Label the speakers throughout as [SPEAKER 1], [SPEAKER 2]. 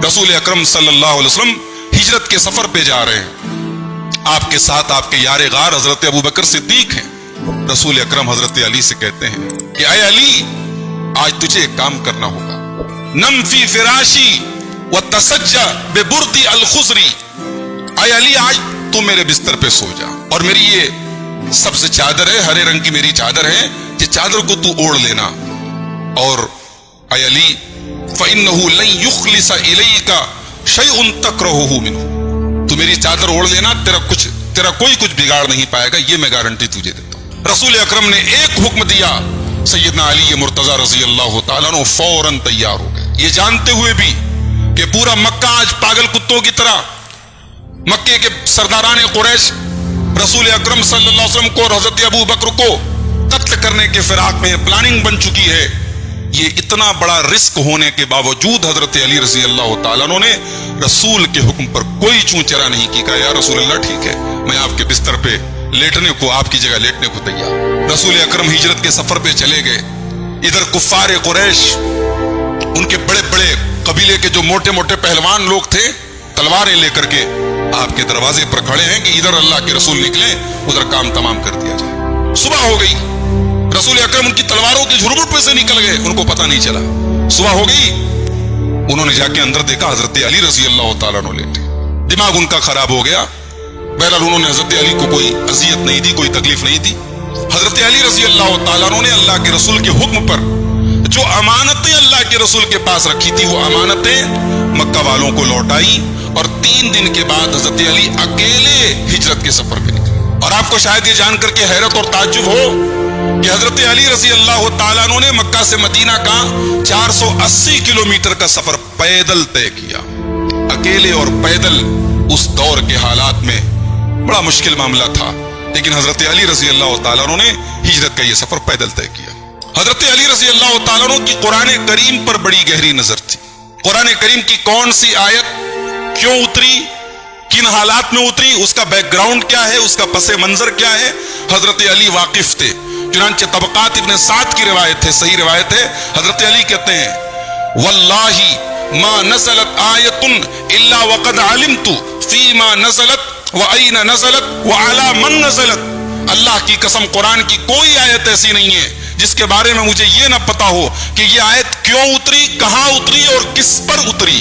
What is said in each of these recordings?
[SPEAKER 1] रसूल अकरम सल्लल्लाहु अलैहि वसल्लम हिजरत के सफर पे जा रहे हैं। आपके साथ आपके यार गार हजरत अबू बकर सिद्दीक हैं। रसूल अकरम हजरत अली से कहते हैं कि ऐ अली, आज तुझे एक काम करना होगा। नम फी फिराशी व तसज्जा बेबुर्दी अल खुजरी। ऐ अली, आज तू मेरे बिस्तर पे सो जा और मेरी ये सबसे चादर है, हरे रंग की मेरी चादर है, ये चादर को तू ओढ़ लेना। और ऐ अली, फ़इन्नहु लन युखलिसा इलैका शैउन तकरहुहु मिन्हु। तू मेरी चादर ओढ़ लेना, तेरा कोई कुछ बिगाड़ नहीं पाएगा, ये मैं गारंटी तुझे देता हूं। रसूल अकरम ने एक हुक्म दिया, सैयदना अली मुर्तजा रज़ी अल्लाह तआला अन्हु फौरन तैयार हो गए। ये जानते हुए भी कि पूरा मक्का आज पागल कुत्तों की तरह, मक्के के सरदारान कुरैश रसूल अकरम सल्लल्लाहु अलैहि वसल्लम को और हजरत अबू बकर को कत्ल करने के फिराक में प्लानिंग बन चुकी है। ये इतना बड़ा रिस्क होने के बावजूद हजरत अली रज़ी अल्लाह तआला अन्हु ने रसूल के हुक्म पर कोई चूं चरा नहीं की। कहा, या रसूल अल्लाह, ठीक है, मैं आपके बिस्तर पे लेटने को, आपकी जगह लेटने को तैयार। रसूल अकरम हिजरत के सफर पे चले गए। इधर कुफ्फार कुरैश, उनके बड़े बड़े कबीले के जो मोटे मोटे पहलवान लोग थे, तलवारें लेकर के आपके दरवाजे पर खड़े हैं कि इधर अल्लाह के रसूल निकले, उधर काम तमाम कर दिया जाए। सुबह हो गई, रसूल अकरम उनकी तलवारों के झुरमुट पे से निकल गए, उनको पता नहीं चला। सुबह हो गई, उन्होंने जाके अंदर देखा हजरत अली रज़ी अल्लाह तआला अन्हु लेटे। दिमाग उनका खराब हो गया। बहरहाल उन्होंने हजरत अली को कोई अजियत नहीं दी, कोई तकलीफ नहीं दी। हजरत अली रज़ी अल्लाह तआला अन्हु ने अल्लाह के रसूल के हुक्म पर जो अमानतें अल्लाह के रसूल के पास रखी थी, वो अमानतें मक्का वालों को लौटाई। और 3 दिन के बाद हजरत अली अकेले हिजरत के सफर पे निकले। और आपको शायद ये जानकर के हैरत और ताज्जुब हो कि हजरत अली रज़ी अल्लाह तआला अन्हु ने मक्का से मदीना का 480 किलोमीटर का सफर पैदल तय किया। अकेले और पैदल, उस दौर के हालात में बड़ा मुश्किल मामला था, लेकिन हजरत अली रज़ी अल्लाह तआला अन्हु ने हिजरत का ये सफर पैदल तय किया। हजरत अली रज़ी अल्लाह तआला अन्हु की कुरान करीम पर बड़ी गहरी नजर थी। कुरान करीम की कौन सी आयत क्यों उतरी, किन हालात में उतरी, उसका बैकग्राउंड क्या है, उसका पसे मंजर क्या है, हजरत अली वाकिफ थे। चुनांचे तबकात इब्न साद की रिवायत है, सही रिवायत है। हजरत अली कहते हैं, वल्लाही मा नज़लत आयतुन इल्ला वक़द अलिमतु फीमा नज़लत व अयना नज़लत व अला मन नज़लत। अल्लाह की कसम, कुरान की कोई आयत ऐसी नहीं है जिसके बारे में मुझे ये ना पता हो कि ये आयत क्यों उतरी, कहां उतरी और किस पर उतरी।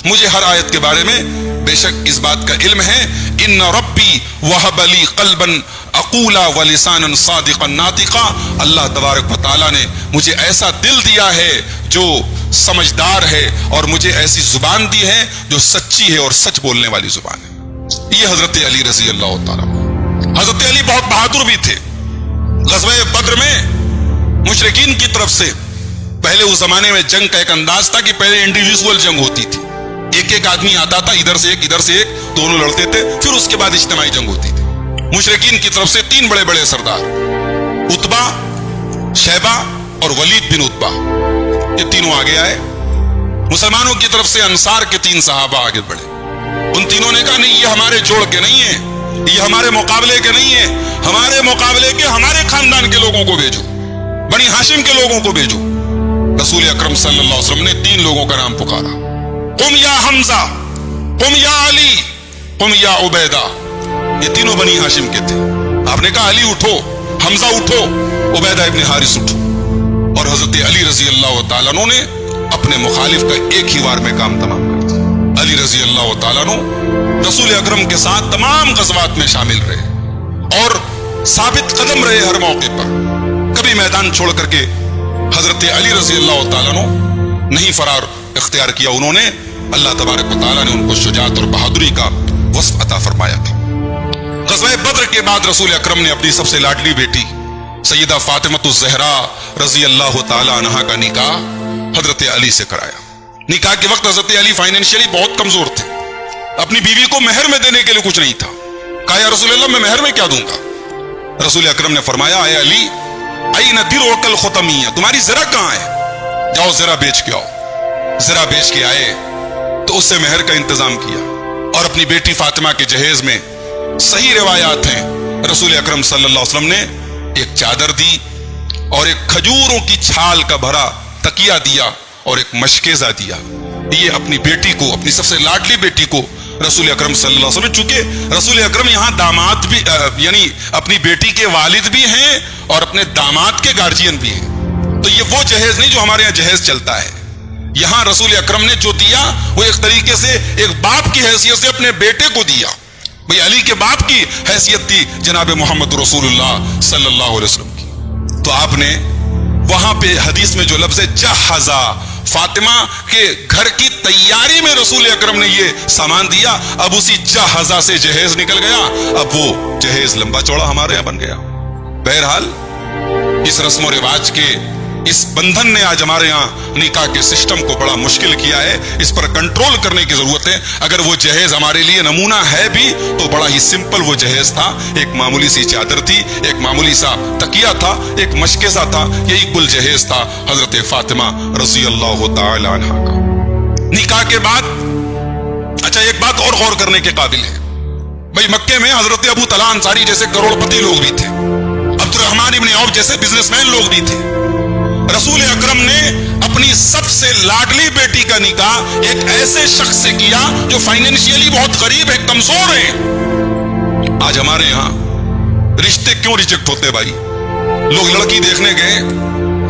[SPEAKER 1] मुझे हर आयत के बारे में बेशक इस बात का इल्म है। इन्ना रब्बी वहब ली क़ल्बन अक़ूला व लिसानन सादिक़न नातिक़ा। अल्लाह तबारक व तआला ने मुझे ऐसा दिल दिया है जो समझदार है, और मुझे ऐसी जुबान दी है जो सच्ची है और सच बोलने वाली जुबान है। ये हजरत अली रज़ी अल्लाह तआला। हजरत अली बहुत बहादुर भी थे। ग़ज़वा बद्र में मुशरिकीन की तरफ से, पहले उस जमाने में जंग का एक अंदाज था कि पहले इंडिविजुअल जंग होती थी, एक एक आदमी आता था, इधर से एक इधर से एक, दोनों लड़ते थे, फिर उसके बाद इज्तिमाई जंग होती थी। मुशरिकीन की तरफ से 3 बड़े बड़े सरदार, उतबा, शैबा और वलीद बिन उतबा, ये तीनों आगे आए। मुसलमानों की तरफ से अंसार के 3 सहाबा आगे बढ़े। उन तीनों ने कहा, नहीं, ये हमारे जोड़ के नहीं है, ये हमारे मुकाबले के नहीं है, हमारे मुकाबले के हमारे खानदान के लोगों को भेजो, बनी हाशिम के लोगों को भेजो। रसूल अकरम सल्लल्लाहु अलैहि वसल्लम ने 3 लोगों का नाम पुकारा, कुम या हमजा, कुम या अली, कुम या उबैदा। ये तीनों बनी हाशिम के थे। आपने कहा, अली उठो, हमजा उठो, उबैदा इब्न हारिस उठो। और हजरत अली रज़ी अल्लाह तआला अन्हु ने अपने मुखालिफ का एक ही वार में काम तमाम कर दिया। अली रज़ी अल्लाह तआला अन्हु रसूल अकरम के साथ तमाम ग़ज़वात में शामिल रहे और साबित कदम रहे हर मौके पर। कभी मैदान छोड़ करके हजरत अली रज़ी अल्लाह तआला अन्हु नहीं फरार इख्तियार किया। उन्होंने, अल्लाह तबारक व तआला ने उनको शुजाअत और बहादुरी का वस्फ अता फरमाया था। ग़ज़वा बद्र के बाद रसूल अकरम ने अपनी सबसे लाडली बेटी सैयदा फातिमतुज़ ज़हरा रज़ी अल्लाह तआला अन्हा का निकाह हजरत अली से कराया। निकाह के वक्त हजरत अली फाइनेंशियली बहुत कमजोर थे, अपनी बीवी को महर में देने के लिए कुछ नहीं था। कहा, या रसूल अल्लाह, मैं महर में क्या दूंगा? रसूल अकरम ने फरमाया, ऐ अली, अय्न दिरउकल ख़ुतमिय्या, तुम्हारी ज़रा कहाँ है? जाओ ज़रा बेच के आओ। ज़रा बेच के आए तो उससे महर का इंतजाम किया और अपनी बेटी फातिमा के जहेज में, सही रिवायात हैं, रसूल अकरम सल्लल्लाहु अलैहि वसल्लम ने एक चादर दी और एक खजूरों की छाल का भरा तकिया दिया और एक मशकेज़ा दिया। یہ اپنی بیٹی کو, اپنی سب سے لاڈلی بیٹی کو رسول اکرم صلی اللہ علیہ وسلم, چونکہ رسول اکرم یہاں داماد بھی یعنی اپنی بیٹی کے والد بھی ہیں اور اپنے داماد کے گارجین بھی ہیں, تو یہ وہ جہیز نہیں جو ہمارے یہاں جہیز چلتا ہے. یہاں رسول اکرم نے جو دیا وہ ایک طریقے سے ایک باپ کی حیثیت سے اپنے بیٹے کو دیا. بھئی علی کے باپ کی حیثیت تھی جناب محمد رسول اللہ صلی اللہ علیہ وسلم کی. تو آپ نے وہاں پہ حدیث میں جو لفظ ہے جہزا, فاطمہ کے گھر کی تیاری میں رسول اکرم نے یہ سامان دیا. اب اسی جہزا سے جہیز نکل گیا, اب وہ جہیز لمبا چوڑا ہمارے یہاں بن گیا. بہرحال اس رسم و رواج کے اس بندھن نے آج ہمارے یہاں نکاح کے سسٹم کو بڑا مشکل کیا ہے. اس پر کنٹرول کرنے کی ضرورت ہے. اگر وہ جہیز ہمارے لیے نمونہ ہے بھی تو بڑا ہی سمپل وہ جہیز تھا. ایک معمولی سی چادر تھی, ایک معمولی سا تکیہ تھا, ایک مشکے سا تھا, یہی کل جہیز تھا حضرت فاطمہ رضی اللہ تعالی عنہا کا. نکاح کے بعد اچھا ایک بات اور غور کرنے کے قابل ہے. بھائی مکے میں حضرت ابو طلحہ انصاری جیسے کروڑ پتی لوگ بھی تھے, عبد الرحمن ابن عوف جیسے بزنس مین لوگ بھی تھے. رسول اکرم نے اپنی سب سے لاڈلی بیٹی کا نکاح ایک ایسے شخص سے کیا جو فائنینشیلی بہت غریب ہے, کمزور ہے. آج ہمارے یہاں رشتے کیوں ریجیکٹ ہوتے بھائی؟ لوگ لڑکی دیکھنے گئے,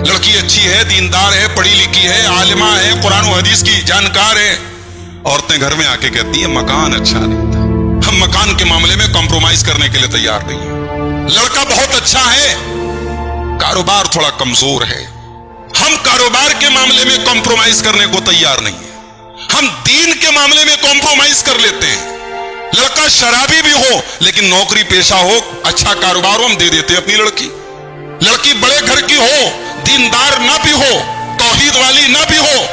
[SPEAKER 1] لڑکی اچھی ہے, دیندار ہے, پڑھی لکھی ہے, عالمہ ہے, قرآن و حدیث کی جانکار ہے. عورتیں گھر میں آ کے کہتی ہیں مکان اچھا نہیں تھا, ہم مکان کے معاملے میں کمپرومائز کرنے کے لیے تیار نہیں ہیں. لڑکا بہت اچھا ہے, کاروبار تھوڑا کمزور ہے, ہم کاروبار کے معاملے میں کمپرومائز کرنے کو تیار نہیں ہیں, ہم دین کے معاملے میں کمپرومائز کر لیتے ہیں. لڑکا شرابی بھی ہو لیکن نوکری پیشہ ہو, اچھا کاروبار ہو, ہم دے دیتے ہیں اپنی لڑکی. لڑکی بڑے گھر کی ہو, دیندار نہ بھی ہو, توحید والی نہ بھی ہو,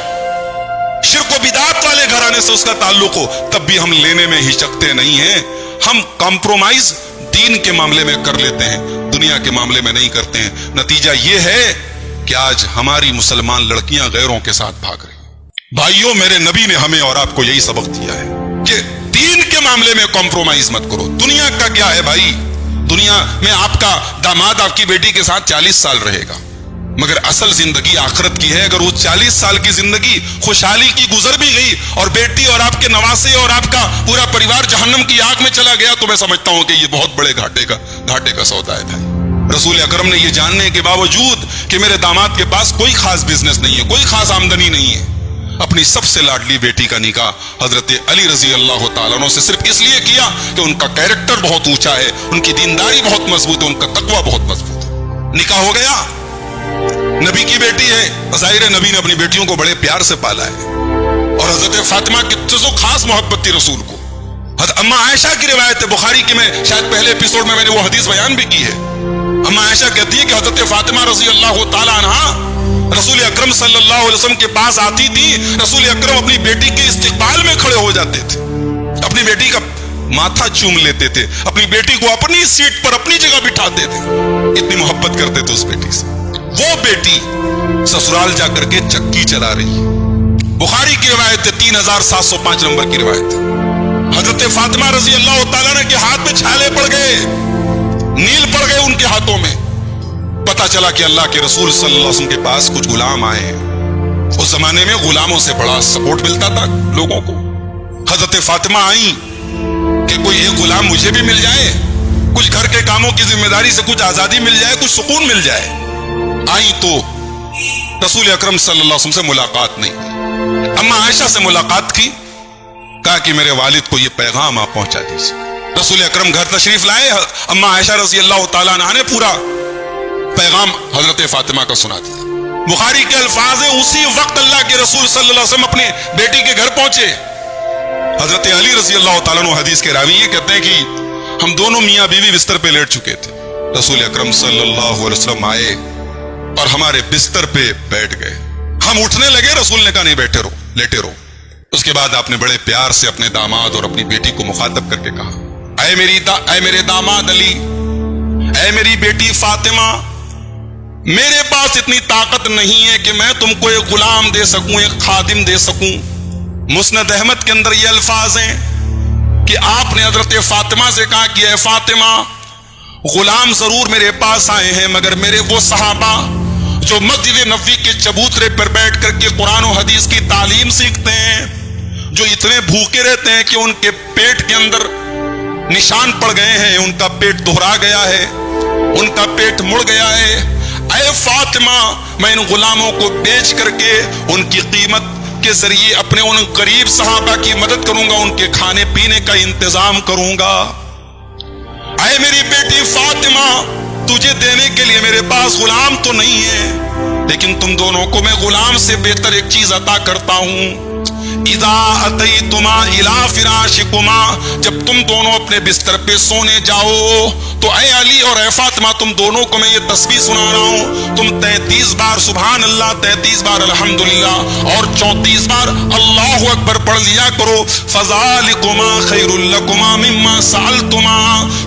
[SPEAKER 1] شرک و بدعت والے گھرانے سے اس کا تعلق ہو, تب بھی ہم لینے میں ہچکتے نہیں ہیں. ہم کمپرومائز دین کے معاملے میں کر لیتے ہیں, دنیا کے معاملے میں نہیں کرتے ہیں. نتیجہ یہ ہے کہ آج ہماری مسلمان لڑکیاں غیروں کے ساتھ بھاگ رہی ہیں. بھائیوں, میرے نبی نے ہمیں اور آپ کو یہی سبق دیا ہے کہ دین کے معاملے میں کمپرومائز مت کرو. دنیا کا کیا ہے بھائی؟ دنیا میں آپ کا داماد آپ کی بیٹی کے ساتھ 40 سال رہے گا, مگر اصل زندگی آخرت کی ہے. اگر وہ 40 سال کی زندگی خوشحالی کی گزر بھی گئی اور بیٹی اور آپ کے نواسے اور آپ کا پورا پریوار جہنم کی آگ میں چلا گیا, تو میں سمجھتا ہوں کہ یہ بہت بڑے گھاٹے کا سودا ہے بھائی. رسول اکرم نے یہ جاننے کے باوجود کہ میرے داماد کے پاس کوئی خاص بزنس نہیں ہے, کوئی خاص آمدنی نہیں ہے, اپنی سب سے لاڈلی بیٹی کا نکاح حضرت علی رضی اللہ تعالیٰ عنہ سے صرف اس لیے کیا کہ ان کا کیریکٹر بہت اونچا ہے, ان کی دینداری بہت مضبوط ہے, ان کا تقوی بہت مضبوط ہے. نکاح ہو گیا, نبی کی بیٹی ہے, ظاہر ہے نبی نے اپنی بیٹیوں کو بڑے پیار سے پالا ہے, اور حضرت فاطمہ کی تو خاص محبت تھی رسول کو. اما عائشہ کی روایت ہے بخاری کی, میں شاید پہلے ایپیسوڈ میں نے وہ حدیث بیان بھی کی ہے. اما عائشہ کہتی ہے کہ حضرت فاطمہ رضی اللہ تعالی عنہا رسول اکرم صلی اللہ علیہ وسلم کے پاس آتی تھی, رسول اکرم اپنی بیٹی کے استقبال میں کھڑے ہو جاتے تھے, اپنی بیٹی کا ماتھا چوم لیتے تھے, اپنی بیٹی کو اپنی سیٹ پر اپنی جگہ بٹھاتے تھے, اتنی محبت کرتے تھے اس بیٹی سے. وہ بیٹی سسرال جا کر کے چکی چلا رہی ہے. بخاری کی روایت ہے, 3705 نمبر کی روایت ہے. حضرت فاطمہ رضی اللہ تعالیٰ نے کے ہاتھ میں چھالے پڑ گئے, نیل پڑ گئے ان کے ہاتھوں میں. پتا چلا کہ اللہ کے رسول صلی اللہ علیہ وسلم کے پاس کچھ غلام آئے ہیں. اس زمانے میں غلاموں سے بڑا سپورٹ ملتا تھا لوگوں کو. حضرت فاطمہ آئیں کہ کوئی ایک غلام مجھے بھی مل جائے, کچھ گھر کے کاموں کی ذمہ داری سے کچھ آزادی مل جائے, کچھ سکون مل جائے. آئیں تو رسول اکرم صلی اللہ علیہ وسلم سے ملاقات نہیں. اما عائشہ سے ملاقات کی, کہا کہ میرے والد کو یہ پیغام آپ پہنچا دیجیے. رسول اکرم گھر تشریف لائے, اما عائشہ رضی اللہ تعالیٰ عنہا نے پورا پیغام حضرت فاطمہ کا سنا دیا. بخاری کے الفاظ ہیں, اسی وقت اللہ کے رسول صلی اللہ علیہ وسلم اپنی بیٹی کے گھر پہنچے. حضرت علی رضی اللہ تعالیٰ عنہ حدیث کے راوی یہ کہتے ہیں کہ ہم دونوں میاں بیوی بستر پہ لیٹ چکے تھے. رسول اکرم صلی اللہ علیہ وسلم آئے اور ہمارے بستر پہ بیٹھ گئے. ہم اٹھنے لگے, رسول نے کہا نہیں بیٹھے رہو, لیٹے رہو. اس کے بعد آپ نے بڑے پیار سے اپنے داماد اور اپنی بیٹی کو مخاطب کر کے کہا, اے میرے داماد علی, اے میری بیٹی فاطمہ, میرے پاس اتنی طاقت نہیں ہے کہ میں تم کو ایک غلام دے سکوں, ایک خادم دے سکوں. مسند احمد کے اندر یہ الفاظ ہیں کہ آپ نے حضرت فاطمہ سے کہا کہ اے فاطمہ, غلام ضرور میرے پاس آئے ہیں, مگر میرے وہ صحابہ जो मस्जिद नबवी के चबूतरे पर बैठ करके कुरान और हदीस की तालीम सीखते हैं, जो इतने भूखे रहते हैं कि उनके पेट के अंदर निशान पड़ गए हैं, उनका पेट दोहरा गया है, उनका पेट मुड़ गया है। ऐ फातिमा, मैं इन गुलामों को बेच करके उनकी कीमत के जरिए अपने उन गरीब सहाबा की मदद करूंगा, उनके खाने पीने का इंतजाम करूंगा। ऐ मेरी बेटी फातिमा, तुझे देने के लिए मेरे पास गुलाम तो नहीं है, लेकिन तुम दोनों को मैं गुलाम से बेहतर एक चीज अता करता हूं। इदा अतैतुमा इला फिराशिकुमा, जब तुम दोनों अपने बिस्तर पे सोने जाओ तो ऐ अली और ऐ फातिमा, तुम दोनों को मैं ये तस्बीह सुना रहा हूं। तुम 33 बार सुभान अल्लाह, 33 बार अल्हम्दुलिल्लाह और 34 बार अल्लाहु अकबर पढ़ लिया करो। फज़ालिकुमा खैरुल लकुमा मिम्मा सअलतुमा,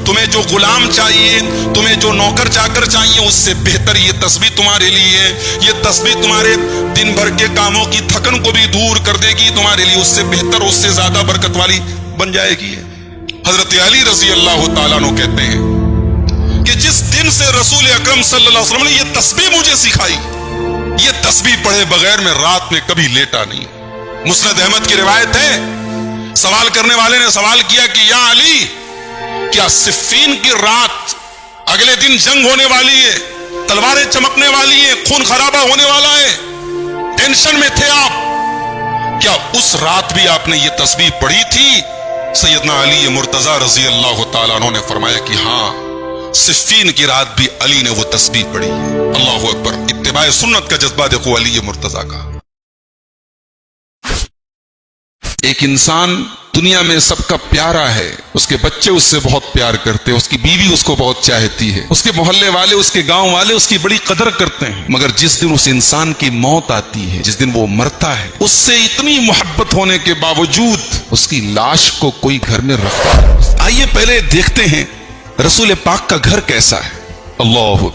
[SPEAKER 1] तुम्हें जो गुलाम चाहिए, तुम्हें जो नौकर चाकर चाहिए, उससे बेहतर ये तस्बीह तुम्हारे लिए। ये तस्बीह तुम्हारे दिन भर के कामों की थकन को भी दूर कर देगी, तुम्हारे लिए उससे बेहतर, उससे ज्यादा बरकत वाली बन जाएगी। हजरत अली रजी अल्लाह तआला अन्हु कहते हैं कि जिस दिन से रसूल अकरम सल्लल्लाहु अलैहि वसल्लम ने ये तस्बीह मुझे सिखाई, ये तस्बीह पढ़े बगैर मैं रात में कभी लेटा नहीं। मुस्नद अहमद की रिवायत है, सवाल करने वाले ने सवाल किया कि या अली, क्या सिफ़ीन की रात अगले दिन जंग होने वाली है, तलवारें चमकने वाली है, खून खराबा होने वाला है, टेंशन में थे आप, क्या उस रात भी आपने ये तस्बीह पढ़ी थी? सैयदना अली मुर्तजा रजी अल्लाह तआला अन्हु ने फरमाया कि हाँ, सिफ़ीन की रात भी अली ने वो तस्बीह पढ़ी। अल्लाहु अकबर, इत्तिबाए सुन्नत का जज्बा देखो अली मुर्तजा का। एक इंसान दुनिया में सबका प्यारा है, उसके बच्चे उससे बहुत प्यार करते हैं, उसकी बीवी उसको बहुत चाहती है, उसके मोहल्ले वाले, उसके गांव वाले उसकी बड़ी कदर करते हैं, मगर जिस दिन उस इंसान की मौत आती है, जिस दिन वो मरता है, उससे इतनी मोहब्बत होने के बावजूद उसकी लाश को कोई घर में रखता है। आइए पहले देखते हैं रसूल पाक का घर कैसा है। अल्लाह,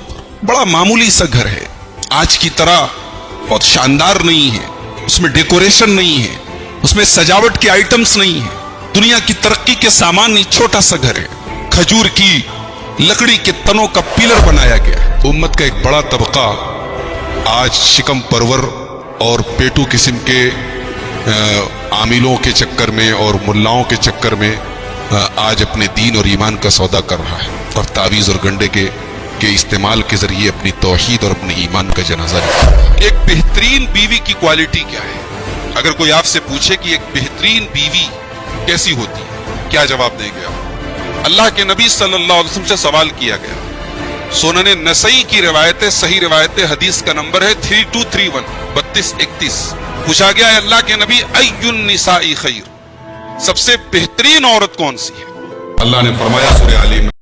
[SPEAKER 1] बड़ा मामूली सा घर है, आज की तरह बहुत शानदार नहीं है, उसमें डेकोरेशन नहीं है, उसमें सजावट के आइटम्स नहीं है, दुनिया की तरक्की के सामान नहीं, छोटा सा घर है। खजूर की लकड़ी के तनों का पिलर बनाया गया है। उम्मत का एक बड़ा तबका आज शिकम परवर और पेटू किस्म के आमिलों के चक्कर में और मुल्लाओं के चक्कर में आज अपने दीन और ईमान का सौदा कर रहा है, और तावीज़ और गंडे के इस्तेमाल के जरिए अपनी तौहीद और अपने ईमान का जनाजा निकाल रहा है। एक बेहतरीन बीवी की क्वालिटी क्या है? अगर कोई आपसे पूछे कि एक बेहतरीन बीवी कैसी होती है, क्या जवाब देंगे आप? अल्लाह के नबी सल्लल्लाहु अलैहि वसल्लम से सवाल किया गया। सुनने नसई की रिवायतें, सही रिवायतें, हदीस का नंबर है 3231 3231। पूछा गया है अल्लाह के नबी, अय्युन निसाई खैर, सबसे बेहतरीन औरत कौन सी है? अल्लाह ने फरमाया सूरह आल इमरान